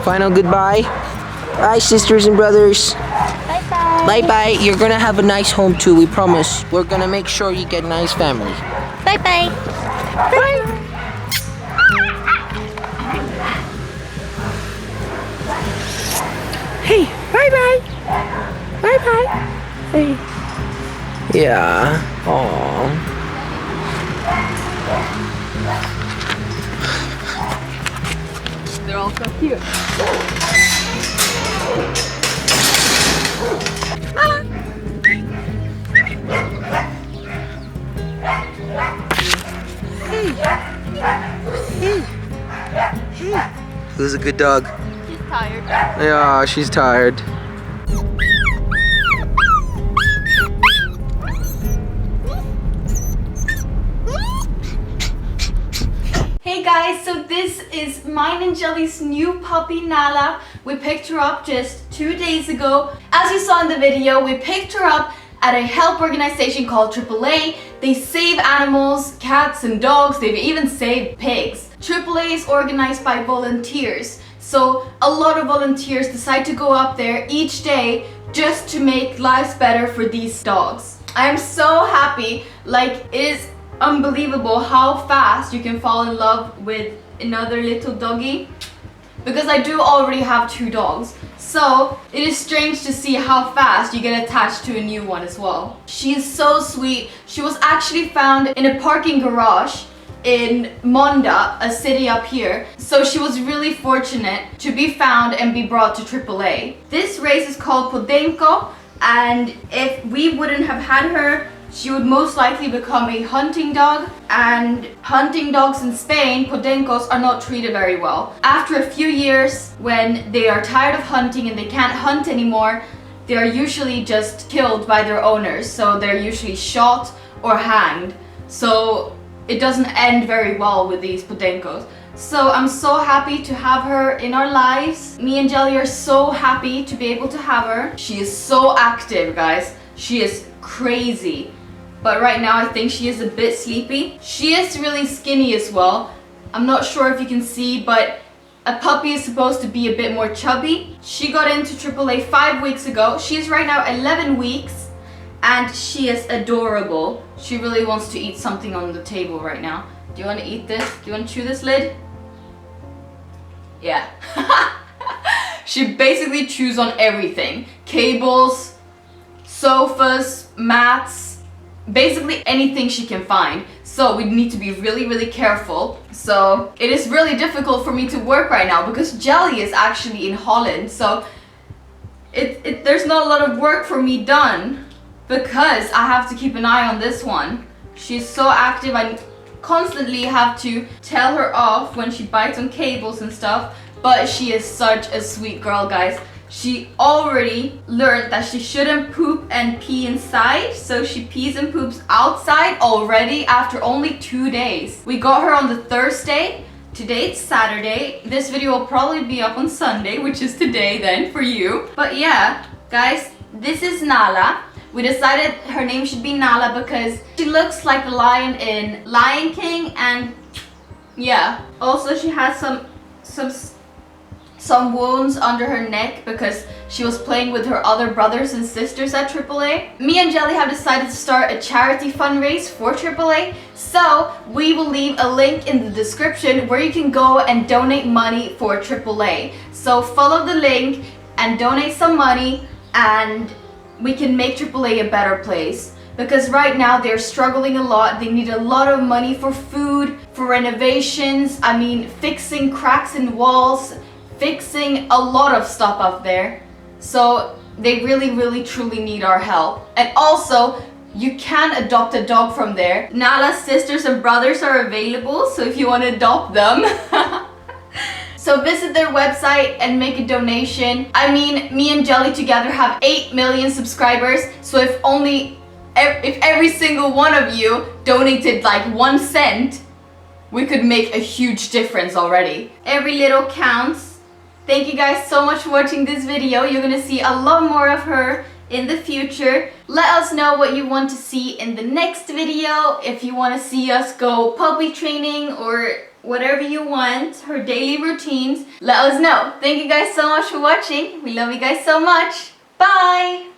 Final goodbye. Bye, sisters and brothers. Bye-bye. Bye-bye. You're gonna have a nice home too, we promise. We're gonna make sure you get a nice family. Bye-bye. Bye. Hey, bye-bye. Bye-bye. Hey. Yeah. Aww. They're all so cute. Who's a good dog? She's tired. Yeah, she's tired. Hey guys, so this is mine and Jelly's new puppy Nala. We picked her up just 2 days ago. As you saw in the video, we picked her up at a help organization called AAA. They save animals, cats and dogs. They've even saved pigs. AAA is organized by volunteers. So a lot of volunteers decide to go up there each day just to make lives better for these dogs. I am so happy. Like, it is unbelievable how fast you can fall in love with another little doggy, because I do already have 2 dogs, so it is strange to see how fast you get attached to a new one as well. She is so sweet. She was actually found in a parking garage in Monda, a city up here, so she was really fortunate to be found and be brought to AAA. This race is called Podenco, and if we wouldn't have had her, she would most likely become a hunting dog, and hunting dogs in Spain, Podencos, are not treated very well. After a few years, when they are tired of hunting and they can't hunt anymore, they are usually just killed by their owners. So they're usually shot or hanged. So it doesn't end very well with these Podencos. So I'm so happy to have her in our lives. Me and Jelly are so happy to be able to have her. She is so active, guys. She is crazy. But right now I think she is a bit sleepy. She is really skinny as well. I'm not sure if you can see, but a puppy is supposed to be a bit more chubby. She got into AAA 5 weeks ago. She is right now 11 weeks and she is adorable. She really wants to eat something on the table right now. Do you want to eat this? Do you want to chew this lid? Yeah. She basically chews on everything. Cables, sofas, mats, basically anything she can find. So we need to be really careful. So it is really difficult for me to work right now because Jelly is actually in Holland. So there's not a lot of work for me done because I have to keep an eye on this one. She's so active. I constantly have to tell her off when she bites on cables and stuff. But she is such a sweet girl, guys. She already learned that she shouldn't poop and pee inside, so she pees and poops outside already after only 2 days. We got her on the Thursday. Today it's Saturday. This video will probably be up on Sunday, which is today then for you. But yeah, guys, this is Nala. We decided her name should be Nala because she looks like the lion in Lion King, and yeah. Also, she has some wounds under her neck because she was playing with her other brothers and sisters at AAA. Me and Jelly have decided to start a charity fundraise for AAA, so we will leave a link in the description where you can go and donate money for AAA. So follow the link and donate some money, and we can make AAA a better place. Because right now they're struggling a lot. They need a lot of money for food, for renovations, I mean fixing cracks in walls, fixing a lot of stuff up there. So they really truly need our help. And also, you can adopt a dog from there. Nala's sisters and brothers are available, so if you want to adopt them. So visit their website and make a donation. I mean, me and Jelly together have 8 million subscribers, so if every single one of you donated like 1 cent, we could make a huge difference already. Every little counts. Thank you guys so much for watching this video. You're gonna see a lot more of her in the future. Let us know what you want to see in the next video. If you want to see us go puppy training or whatever you want, her daily routines, let us know. Thank you guys so much for watching. We love you guys so much. Bye!